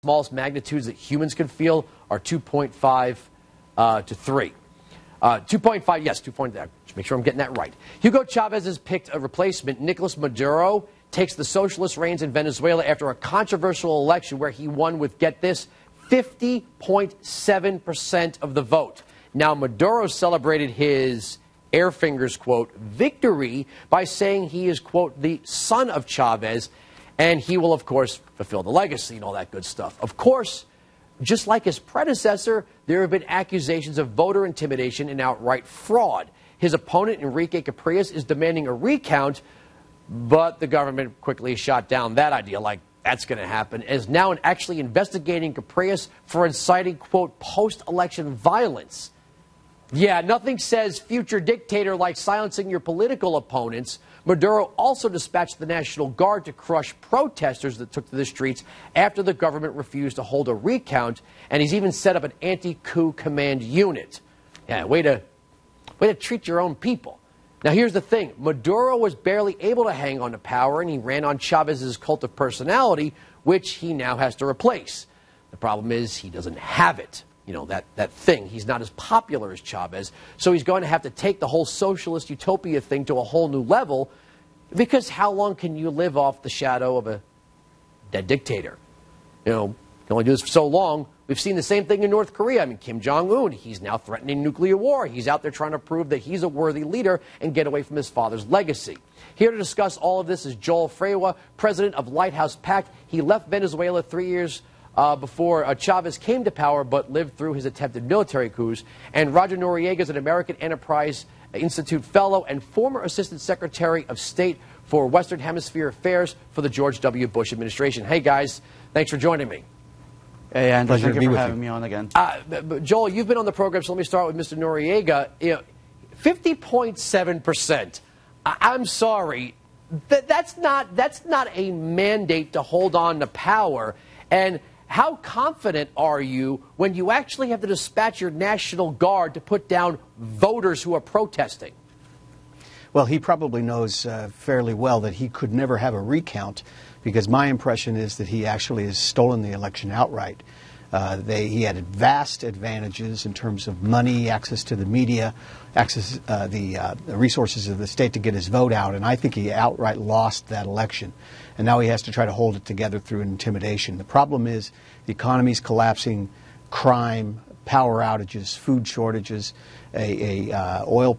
smallest magnitudes that humans can feel are 2.5 to 3. 2.5, yes, 2.5. Just make sure I'm getting that right. Hugo Chavez has picked a replacement. Nicolas Maduro takes the socialist reins in Venezuela after a controversial election where he won with, get this, 50.7% of the vote. Now, Maduro celebrated his air fingers, quote, victory by saying he is, quote, the son of Chavez, and he will, of course, fulfill the legacy and all that good stuff. Of course, just like his predecessor, there have been accusations of voter intimidation and outright fraud. His opponent, Enrique Capriles, is demanding a recount, but the government quickly shot down that idea, like that's going to happen, is now actually investigating Capriles for inciting, quote, post-election violence. Yeah, nothing says future dictator like silencing your political opponents. Maduro also dispatched the National Guard to crush protesters that took to the streets after the government refused to hold a recount, and he's even set up an anti-coup command unit. Yeah, way to treat your own people. Now, here's the thing. Maduro was barely able to hang on to power, and he ran on Chavez's cult of personality, which he now has to replace. The problem is he doesn't have it. You know, that thing. He's not as popular as Chavez, so he's going to have to take the whole socialist utopia thing to a whole new level, because how long can you live off the shadow of a dead dictator? You know, you can only do this for so long. We've seen the same thing in North Korea. I mean, Kim Jong-un, he's now threatening nuclear war. He's out there trying to prove that he's a worthy leader and get away from his father's legacy. Here to discuss all of this is Joel Frewa, president of LighthousePAC. He left Venezuela 3 years before Chavez came to power, but lived through his attempted military coups. And Roger Noriega is an American Enterprise Institute Fellow and former Assistant Secretary of State for Western Hemisphere Affairs for the George W. Bush administration. Hey, guys, thanks for joining me. Hey, Andrew, thank you for having me on again. But Joel, you've been on the program, so let me start with Mr. Noriega. 50.7%. I'm sorry, that's not a mandate to hold on to power. And how confident are you when you actually have to dispatch your National Guard to put down voters who are protesting? Well, he probably knows fairly well that he could never have a recount, because my impression is that he actually has stolen the election outright. He had vast advantages in terms of money, access to the media, access the resources of the state to get his vote out, and I think he outright lost that election. And now he has to try to hold it together through intimidation. The problem is the economy's collapsing, crime, power outages, food shortages, a oil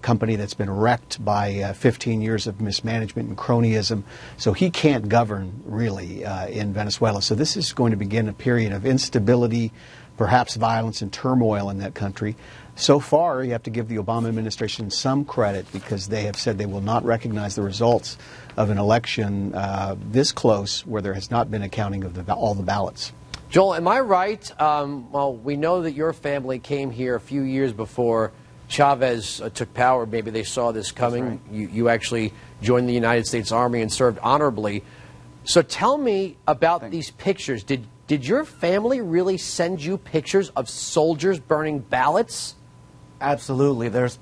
company that's been wrecked by 15 years of mismanagement and cronyism. So he can't govern, really, in Venezuela. So this is going to begin a period of instability, perhaps violence and turmoil in that country. So far, you have to give the Obama administration some credit, because they have said they will not recognize the results of an election this close where there has not been a counting of all the ballots. Joel, am I right? Well, we know that your family came here a few years before Chavez took power. Maybe they saw this coming. Right. You actually joined the United States Army and served honorably. So tell me about these pictures. Did your family really send you pictures of soldiers burning ballots? Absolutely. There's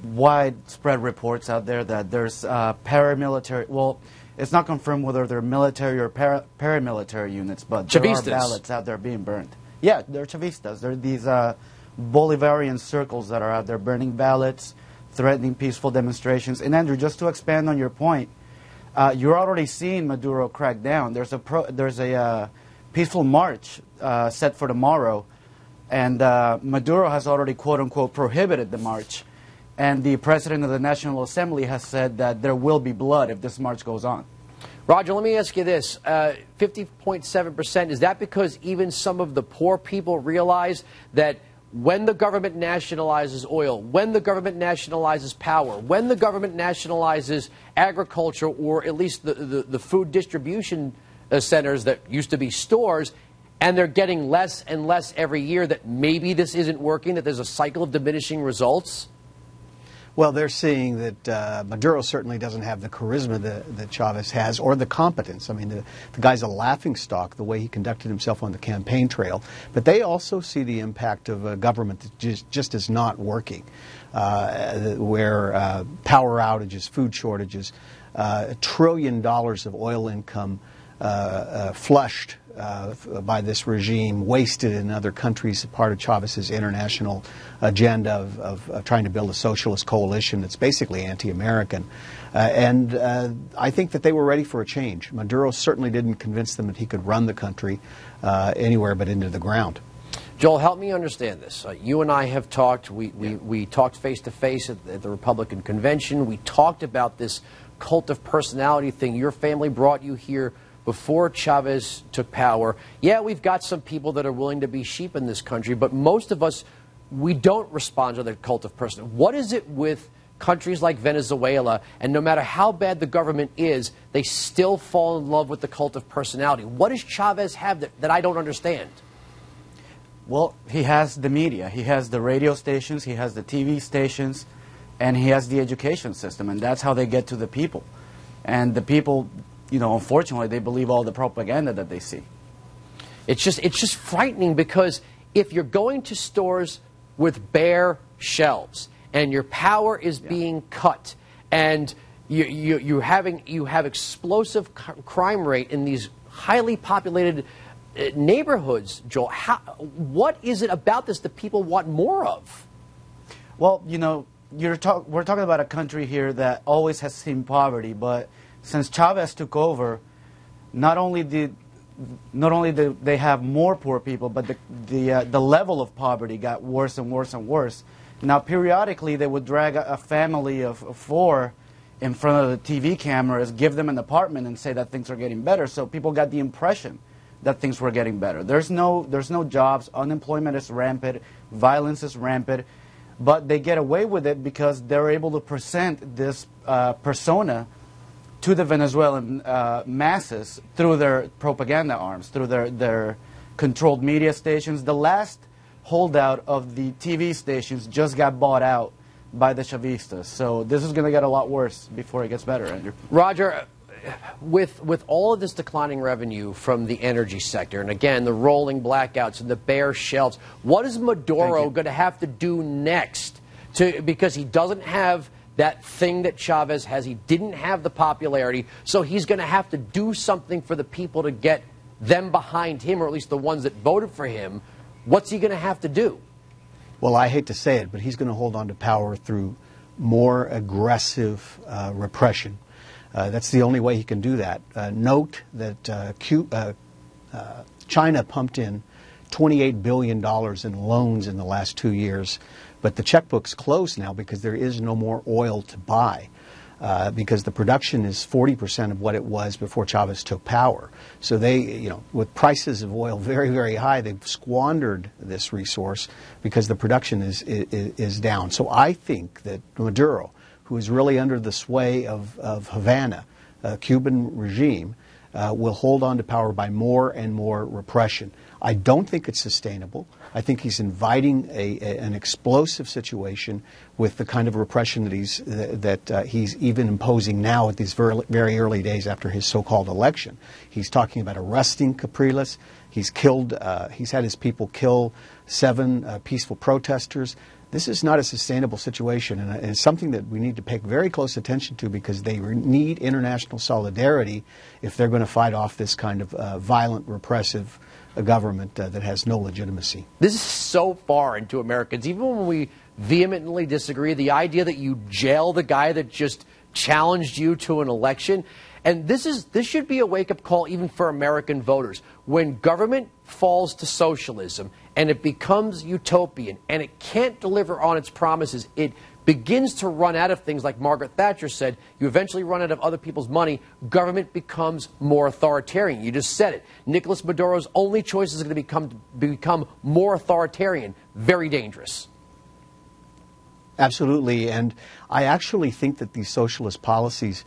widespread reports out there that there's paramilitary, well, it's not confirmed whether they're military or paramilitary units, but Chavistas. There are ballots out there being burned. Yeah, they're Chavistas. They're these Bolivarian circles that are out there burning ballots, threatening peaceful demonstrations. And Andrew, just to expand on your point, you're already seeing Maduro crack down. There's a peaceful march set for tomorrow, and Maduro has already, quote-unquote, prohibited the march. And the President of the National Assembly has said that there will be blood if this march goes on. Roger, let me ask you this. 50.7%, is that because even some of the poor people realize that when the government nationalizes oil, when the government nationalizes power, when the government nationalizes agriculture, or at least the food distribution centers that used to be stores, and they're getting less and less every year, that maybe this isn't working, that there's a cycle of diminishing results? Well, they're seeing that Maduro certainly doesn't have the charisma that Chavez has, or the competence. I mean, the guy's a laughingstock, the way he conducted himself on the campaign trail. But they also see the impact of a government that just is not working, where power outages, food shortages, $1 trillion of oil income flushed by this regime, wasted in other countries, part of Chavez's international agenda of trying to build a socialist coalition that's basically anti-American. And I think that they were ready for a change. Maduro certainly didn't convince them that he could run the country anywhere but into the ground. Joel, help me understand this. You and I have talked. We talked face-to-face at the Republican convention. We talked about this cult of personality thing. Your family brought you here before Chavez took power. Yeah, we've got some people that are willing to be sheep in this country, but most of us, we don't respond to the cult of personality. What is it with countries like Venezuela, and no matter how bad the government is, they still fall in love with the cult of personality? What does Chavez have that I don't understand? Well, he has the media. He has the radio stations, he has the TV stations, and he has the education system, and that's how they get to the people. And the people, you know, unfortunately, they believe all the propaganda that they see. It's just frightening, because if you're going to stores with bare shelves and your power is being cut, and you have explosive crime rate in these highly populated neighborhoods, Joel, what is it about this that people want more of? Well, you know, we're talking about a country here that always has seen poverty, but since Chavez took over, not only did they have more poor people, but the level of poverty got worse and worse and worse. Now, periodically, they would drag a family of 4 in front of the TV cameras, give them an apartment, and say that things are getting better. So people got the impression that things were getting better. There's no jobs, unemployment is rampant, violence is rampant, but they get away with it because they're able to present this persona to the Venezuelan masses through their propaganda arms, through their controlled media stations. The last holdout of the TV stations just got bought out by the Chavistas. So this is going to get a lot worse before it gets better, Andrew. Roger, with all of this declining revenue from the energy sector, and again, the rolling blackouts and the bare shelves, what is Maduro going to have to do next? Because he doesn't have that thing that Chavez has. He didn't have the popularity, so he's going to have to do something for the people to get them behind him, or at least the ones that voted for him. What's he going to have to do? Well, I hate to say it, but he's going to hold on to power through more aggressive repression. That's the only way he can do that. Note that China pumped in $28 billion in loans in the last 2 years, but the checkbook's closed now because there is no more oil to buy, because the production is 40% of what it was before Chavez took power. So they, you know, with prices of oil very, very high, they've squandered this resource because the production is down. So I think that Maduro, who is really under the sway of Havana, a Cuban regime, will hold on to power by more and more repression. I don't think it's sustainable. I think he's inviting an explosive situation with the kind of repression that he's even imposing now at these very early days after his so-called election. He's talking about arresting Capriles. He's had his people kill 7 peaceful protesters. This is not a sustainable situation, and it's something that we need to pay very close attention to, because they need international solidarity if they're going to fight off this kind of violent, repressive government that has no legitimacy. This is so far into Americans. Even when we vehemently disagree, the idea that you jail the guy that just challenged you to an election, and this should be a wake-up call even for American voters. When government falls to socialism and it becomes utopian and it can't deliver on its promises, it begins to run out of things. Like Margaret Thatcher said, you eventually run out of other people's money. Government becomes more authoritarian. You just said it. Nicolas Maduro's only choice is going to become more authoritarian. Very dangerous. Absolutely. And I actually think that these socialist policies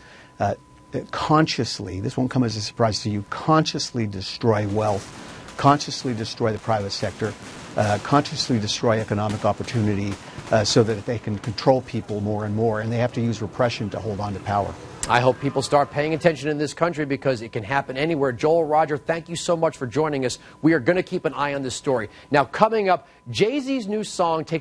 consciously, this won't come as a surprise to you, consciously destroy wealth, consciously destroy the private sector, consciously destroy economic opportunity, so that they can control people more and more, and they have to use repression to hold on to power. I hope people start paying attention in this country, because it can happen anywhere. Joel, Roger, thank you so much for joining us. We are going to keep an eye on this story. Now, coming up, Jay-Z's new song takes